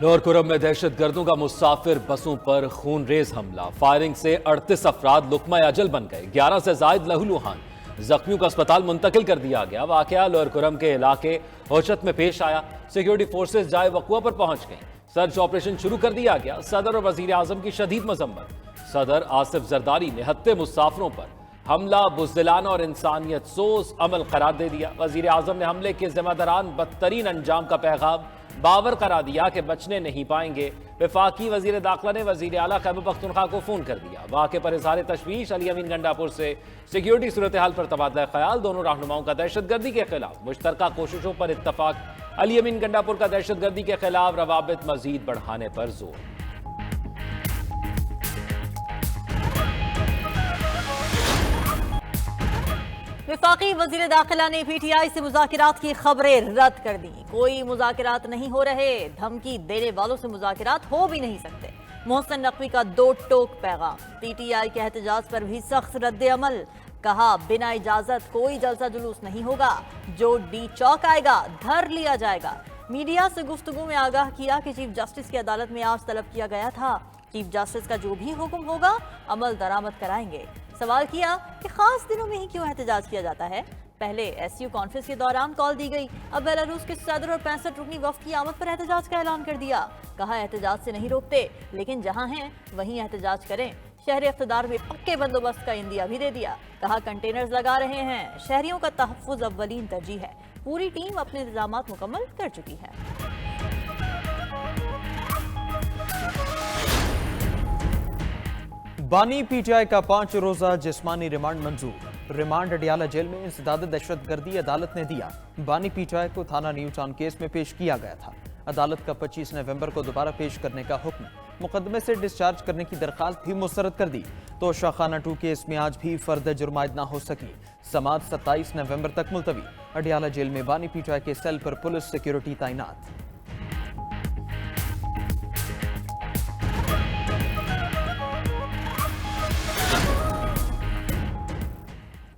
لاہور کرم میں دہشت گردوں کا مسافر بسوں پر خون ریز حملہ، فائرنگ سے 38 افراد لقمہ اجل بن گئے، 11 سے زائد لہولوہان، زخمیوں کو اسپتال منتقل کر دیا گیا۔ واقعہ لاہور کرم کے علاقے ہوچت میں پیش آیا، سیکیورٹی فورسز جائے وقوع پر پہنچ گئیں، سرچ آپریشن شروع کر دیا گیا۔ صدر اور وزیر اعظم کی شدید مذمت، صدر آصف زرداری نے ہتے مسافروں پر حملہ بزدلانہ اور انسانیت سوز عمل قرار دے دیا۔ وزیر اعظم نے حملے کے ذمہ داران بدترین انجام کا پیغام باور کرا دیا کہ بچنے نہیں پائیں گے۔ وفاقی وزیر داخلہ نے وزیر اعلیٰ خیبر پختونخوا کو فون کر دیا۔ واقعے پر اظہار تشویش، علی امین گنڈا پور سے سیکیورٹی صورتحال پر تبادلہ خیال، دونوں رہنماؤں کا دہشت گردی کے خلاف مشترکہ کوششوں پر اتفاق، علی امین گنڈا پور کا دہشت گردی کے خلاف روابط مزید بڑھانے پر زور۔ وفاقی وزیر داخلہ نے پی ٹی آئی سے مذاکرات کی خبریں رد کر دی۔ کوئی مذاکرات نہیں ہو رہے، دھمکی دینے والوں سے مذاکرات ہو بھی نہیں سکتے۔ محسن نقوی کا دو ٹوک پیغام، پی ٹی آئی کے احتجاج پر بھی سخت رد عمل، کہا بنا اجازت کوئی جلسہ جلوس نہیں ہوگا، جو ڈی چوک آئے گا دھر لیا جائے گا۔ میڈیا سے گفتگو میں آگاہ کیا کہ چیف جسٹس کی عدالت میں آج طلب کیا گیا تھا، چیف جسٹس کا جو بھی حکم ہوگا عمل درآمد کرائیں گے۔ سوال کیا کہ خاص دنوں میں ہی کیوں احتجاج کیا جاتا ہے؟ پہلے ایس یو کانفرنس کے دوران کال دی گئی، اب بیلاروس کے صدر اور 65 رکنی وفد کی آمد پر احتجاج کا اعلان کر دیا۔ کہا احتجاج سے نہیں روکتے، لیکن جہاں ہیں وہیں احتجاج کریں۔ شہر اقتدار میں پکے بندوبست کا عندیہ بھی دے دیا۔ کہا کنٹینرز لگا رہے ہیں، شہریوں کا تحفظ اولین ترجیح ہے، پوری ٹیم اپنے انتظامات مکمل کر چکی ہے۔ بانی پی ٹی آئی کا 5 روزہ جسمانی ریمانڈ منظور، ریمانڈ اڈیالہ جیل میں انسداد دہشت گردی عدالت نے دیا۔ بانی پی ٹی آئی کو تھانہ نیو ٹاؤن کیس میں پیش کیا گیا تھا، عدالت کا 25 نومبر کو دوبارہ پیش کرنے کا حکم، مقدمے سے ڈسچارج کرنے کی درخواست بھی مسترد کر دی۔ توشہ خانہ 2 کیس میں آج بھی فرد جرم عائد نہ ہو سکی، سماعت 27 نومبر تک ملتوی۔ اڈیالہ جیل میں بانی پی ٹی آئی کے سیل پر پولیس سیکیورٹی تعینات۔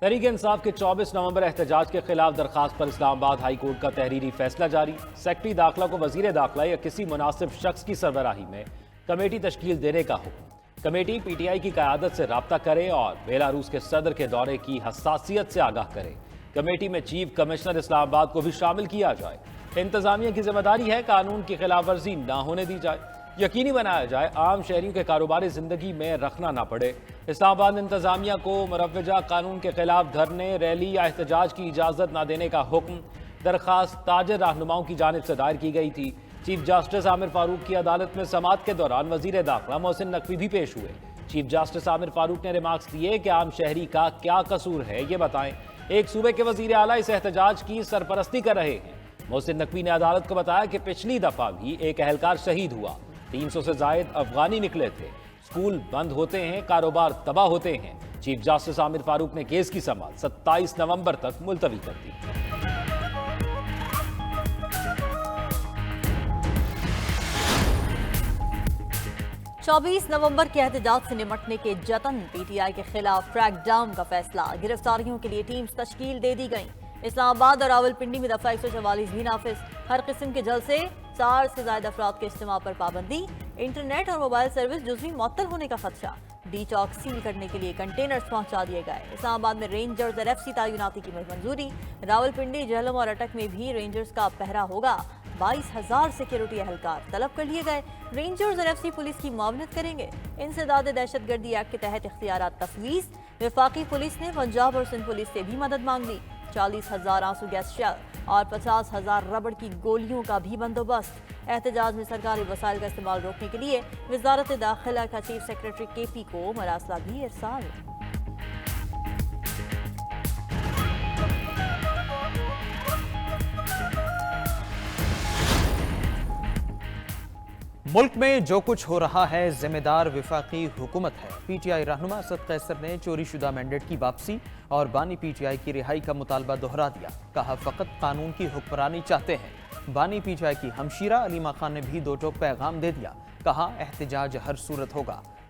تحریک انصاف کے 24 نومبر احتجاج کے خلاف درخواست پر اسلام آباد ہائی کورٹ کا تحریری فیصلہ جاری۔ سیکرٹری داخلہ کو وزیر داخلہ یا کسی مناسب شخص کی سربراہی میں کمیٹی تشکیل دینے کا حکم۔ کمیٹی پی ٹی آئی کی قیادت سے رابطہ کرے اور بیلاروس کے صدر کے دورے کی حساسیت سے آگاہ کرے۔ کمیٹی میں چیف کمشنر اسلام آباد کو بھی شامل کیا جائے۔ انتظامیہ کی ذمہ داری ہے قانون کی خلاف ورزی نہ ہونے دی جائے، یقینی بنایا جائے عام شہریوں کے کاروباری زندگی میں رکھنا نہ پڑے۔ اسلام آباد انتظامیہ کو مروجہ قانون کے خلاف دھرنے، ریلی یا احتجاج کی اجازت نہ دینے کا حکم۔ درخواست تاجر رہنماؤں کی جانب سے دائر کی گئی تھی۔ چیف جسٹس عامر فاروق کی عدالت میں سماعت کے دوران وزیر داخلہ محسن نقوی بھی پیش ہوئے۔ چیف جسٹس عامر فاروق نے ریمارکس دیے کہ عام شہری کا کیا قصور ہے یہ بتائیں، ایک صوبے کے وزیر اعلیٰ اس احتجاج کی سرپرستی کر رہے ہیں۔ محسن نقوی نے عدالت کو بتایا کہ پچھلی دفعہ بھی ایک اہلکار شہید ہوا، 300 سے زائد افغانی نکلے تھے، سکول بند ہوتے ہیں، کاروبار تباہ ہوتے ہیں۔ چیف جسٹس عامر فاروق نے کیس کی سماعت 27 نومبر تک ملتوی کر دی۔ 24 نومبر کے احتجاج سے نمٹنے کے جتن، پی ٹی آئی کے خلاف کریک ڈاؤن کا فیصلہ، گرفتاریوں کے لیے ٹیمز تشکیل دے دی گئیں۔ اسلام آباد اور راولپنڈی میں دفعہ 144 بھی نافذ، ہر قسم کے جلسے، 4 سے زائد افراد کے اجتماع پر پابندی، انٹرنیٹ اور موبائل سروس جزوی معطل ہونے کا خدشہ۔ ڈی چوک سیل کرنے کے لیے کنٹینرز پہنچا دیے گئے۔ اسلام آباد میں رینجرز اور ایف سی تعیناتی کی منظوری، راولپنڈی، جہلم اور اٹک میں بھی رینجرز کا پہرا ہوگا۔ 22,000 سیکیورٹی اہلکار طلب کر لیے گئے۔ رینجرز اور ایف سی پولیس کی معاونت کریں گے۔ انسداد دہشت گردی ایکٹ کے تحت اختیارات تفویض، وفاقی پولیس نے پنجاب اور سندھ پولیس سے بھی مدد مانگ لی۔ 40,000 آنسو گیس شیل اور 50,000 ربڑ کی گولیوں کا بھی بندوبست۔ احتجاج میں سرکاری وسائل کا استعمال روکنے کے لیے وزارت داخلہ کا چیف سیکریٹری کے پی کو مراسلہ بھی ارسال۔ ملک میں جو کچھ ہو رہا ہے ذمہ دار وفاقی حکومت ہے۔ پی ٹی آئی رہنما اسد قیصر نے چوری شدہ مینڈیٹ کی واپسی اور بانی پی ٹی آئی کی رہائی کا مطالبہ دہرا دیا۔ کہا فقط قانون کی حکمرانی چاہتے ہیں۔ بانی پی ٹی آئی کی ہمشیرہ علیمہ خان نے بھی دو ٹوک پیغام دے دیا۔ کہا احتجاج ہر صورت ہوگا،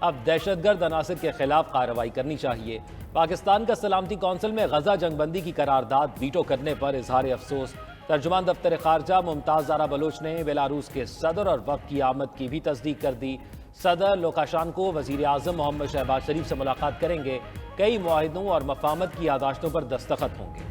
اب دہشت گرد عناصر کے خلاف کارروائی کرنی چاہیے۔ پاکستان کا سلامتی کونسل میں غزہ جنگ بندی کی قرارداد ویٹو کرنے پر اظہار افسوس۔ ترجمان دفتر خارجہ ممتاز زارا بلوچ نے بیلاروس کے صدر اور وفد کی آمد کی بھی تصدیق کر دی۔ صدر لوکاشانکو وزیر اعظم محمد شہباز شریف سے ملاقات کریں گے۔ کئی معاہدوں اور مفاہمت کی یادداشتوں پر دستخط ہوں گے۔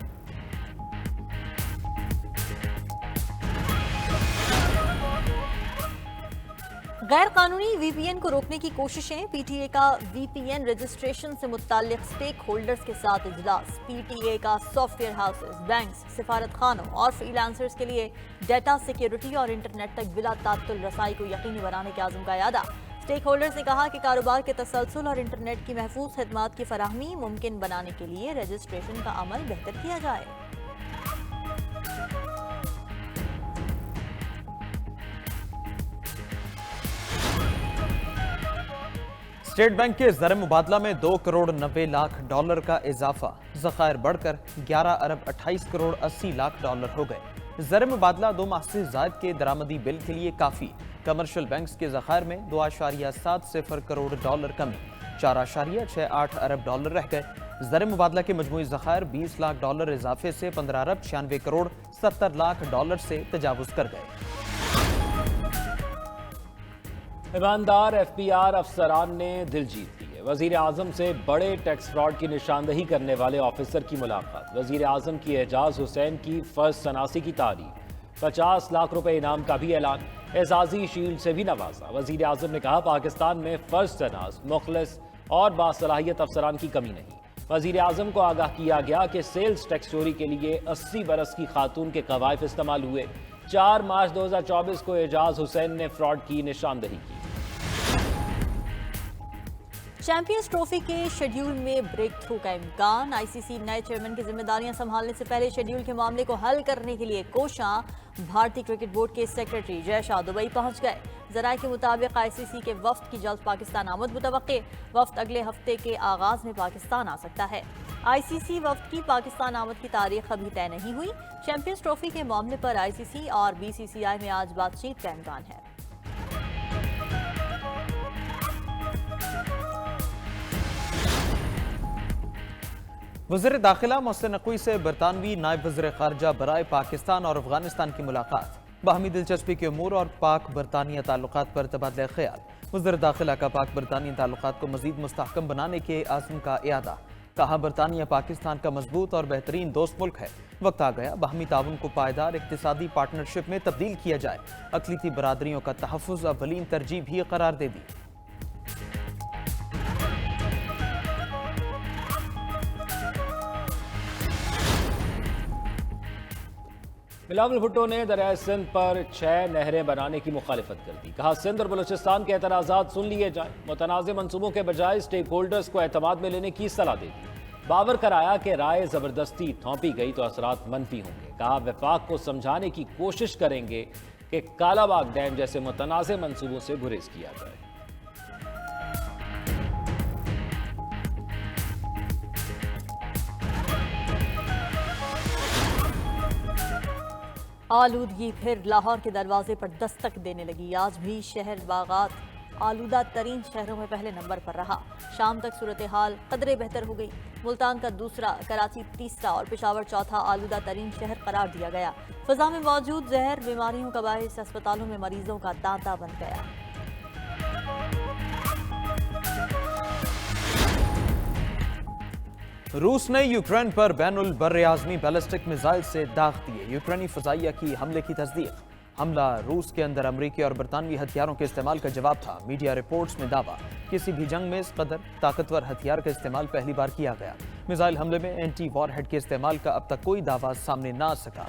غیر قانونی وی پی این کو روکنے کی کوششیں، پی ٹی اے کا وی پی این رجسٹریشن سے متعلق سٹیک ہولڈرز کے ساتھ اجلاس۔ پی ٹی اے کا سافٹ ویئر ہاؤسز، بینکس، سفارت خانوں اور فری لانسرز کے لیے ڈیٹا سیکیورٹی اور انٹرنیٹ تک بلا تعطل رسائی کو یقینی بنانے کے عزم کا اعادہ۔ سٹیک ہولڈرز نے کہا کہ کاروبار کے تسلسل اور انٹرنیٹ کی محفوظ خدمات کی فراہمی ممکن بنانے کے لیے رجسٹریشن کا عمل بہتر کیا جائے۔ اسٹیٹ بینک کے زر مبادلہ میں 2 کروڑ 90 لاکھ ڈالر کا اضافہ، ذخائر بڑھ کر 11 ارب 28 کروڑ 80 لاکھ ڈالر ہو گئے۔ زر مبادلہ 2 ماہ سے زائد کے درآمدی بل کے لیے کافی۔ کمرشل بینکس کے ذخائر میں 2.70 کروڑ ڈالر کمی، 4.68 ارب ڈالر رہ گئے۔ زر مبادلہ کے مجموعی ذخائر 20 لاکھ ڈالر اضافے سے 15 ارب 96 کروڑ 70 لاکھ ڈالر سے تجاوز کر گئے۔ ایماندار ایف پی آر افسران نے دل جیت لیے۔ وزیر اعظم سے بڑے ٹیکس فراڈ کی نشاندہی کرنے والے آفیسر کی ملاقات۔ وزیر اعظم کی اعجاز حسین کی فرض شناسی کی تعریف۔ 50 لاکھ روپے انعام کا بھی اعلان۔ اعزازی شیلڈ سے بھی نوازا۔ وزیر اعظم نے کہا پاکستان میں فرض شناس، مخلص اور باصلاحیت افسران کی کمی نہیں۔ وزیر اعظم کو آگاہ کیا گیا کہ سیلز ٹیکس چوری کے لیے 80 برس کی خاتون کے قوائف استعمال ہوئے۔ 4 مارچ 2024 کو اعجاز حسین نے فراڈ کی نشاندہی کی۔ چیمپئنز ٹرافی کے شیڈیول میں بریک تھرو کا امکان۔ آئی سی سی نئے چیئرمین کی ذمہ داریاں سنبھالنے سے پہلے شیڈیول کے معاملے کو حل کرنے کے لیے کوشاں۔ بھارتی کرکٹ بورڈ کے سیکرٹری جے شاہ دبئی پہنچ گئے۔ ذرائع کے مطابق آئی سی سی کے وفد کی جلد پاکستان آمد متوقع۔ وفد اگلے ہفتے کے آغاز میں پاکستان آ سکتا ہے۔ آئی سی سی وفد کی پاکستان آمد کی تاریخ ابھی طے نہیں ہوئی۔ چیمپئنز ٹرافی کے معاملے پر آئی سی سی اور بی سی سی آئی میں آج بات چیت کا امکان ہے۔ وزیر داخلہ محسن نقوی سے برطانوی نائب وزیر خارجہ برائے پاکستان اور افغانستان کی ملاقات۔ باہمی دلچسپی کے امور اور پاک برطانیہ تعلقات پر تبادلہ خیال۔ وزیر داخلہ کا پاک برطانیہ تعلقات کو مزید مستحکم بنانے کے عزم کا اعادہ۔ کہا برطانیہ پاکستان کا مضبوط اور بہترین دوست ملک ہے۔ وقت آ گیا باہمی تعاون کو پائیدار اقتصادی پارٹنرشپ میں تبدیل کیا جائے۔ اقلیتی برادریوں کا تحفظ اولین ترجیح بھی قرار دے دی۔ بلاول بھٹو نے دریائے سندھ پر 6 نہریں بنانے کی مخالفت کر دی۔ کہا سندھ اور بلوچستان کے اعتراضات سن لیے جائیں۔ متنازع منصوبوں کے بجائے اسٹیک ہولڈرز کو اعتماد میں لینے کی صلاح دے دی۔ باور کرایا کہ رائے زبردستی تھوپی گئی تو اثرات منفی ہوں گے۔ کہا وفاق کو سمجھانے کی کوشش کریں گے کہ کالا باغ ڈیم جیسے متنازع منصوبوں سے گریز کیا جائے۔ آلودگی پھر لاہور کے دروازے پر دستک دینے لگی۔ آج بھی شہر باغات آلودہ ترین شہروں میں پہلے نمبر پر رہا۔ شام تک صورتحال قدرے بہتر ہو گئی۔ ملتان کا دوسرا، کراچی تیسرا اور پشاور چوتھا آلودہ ترین شہر قرار دیا گیا۔ فضا میں موجود زہر بیماریوں کا باعث اسپتالوں میں مریضوں کا تانتا بن گیا۔ روس نے یوکرین پر بین البراعظمی بیلسٹک میزائل سے داغ دیے۔ یوکرینی فضائیہ کی حملے کی تصدیق۔ حملہ روس کے اندر امریکی اور برطانوی ہتھیاروں کے استعمال کا جواب تھا۔ میڈیا رپورٹس میں دعویٰ کسی بھی جنگ میں اس قدر طاقتور ہتھیار کا استعمال پہلی بار کیا گیا۔ میزائل حملے میں اینٹی وار ہیڈ کے استعمال کا اب تک کوئی دعویٰ سامنے نہ آ سکا۔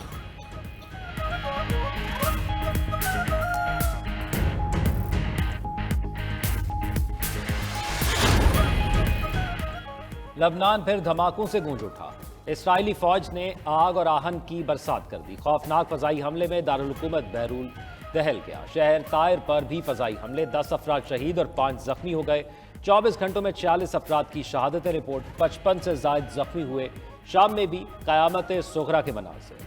لبنان پھر دھماکوں سے گونج اٹھا۔ اسرائیلی فوج نے آگ اور آہن کی برسات کر دی۔ خوفناک فضائی حملے میں دارالحکومت بیروت دہل گیا۔ شہر طائر پر بھی فضائی حملے، 10 افراد شہید اور 5 زخمی ہو گئے۔ 24 گھنٹوں میں 46 افراد کی شہادت رپورٹ، 55 سے زائد زخمی ہوئے۔ شام میں بھی قیامت صغریٰ کے مناظر۔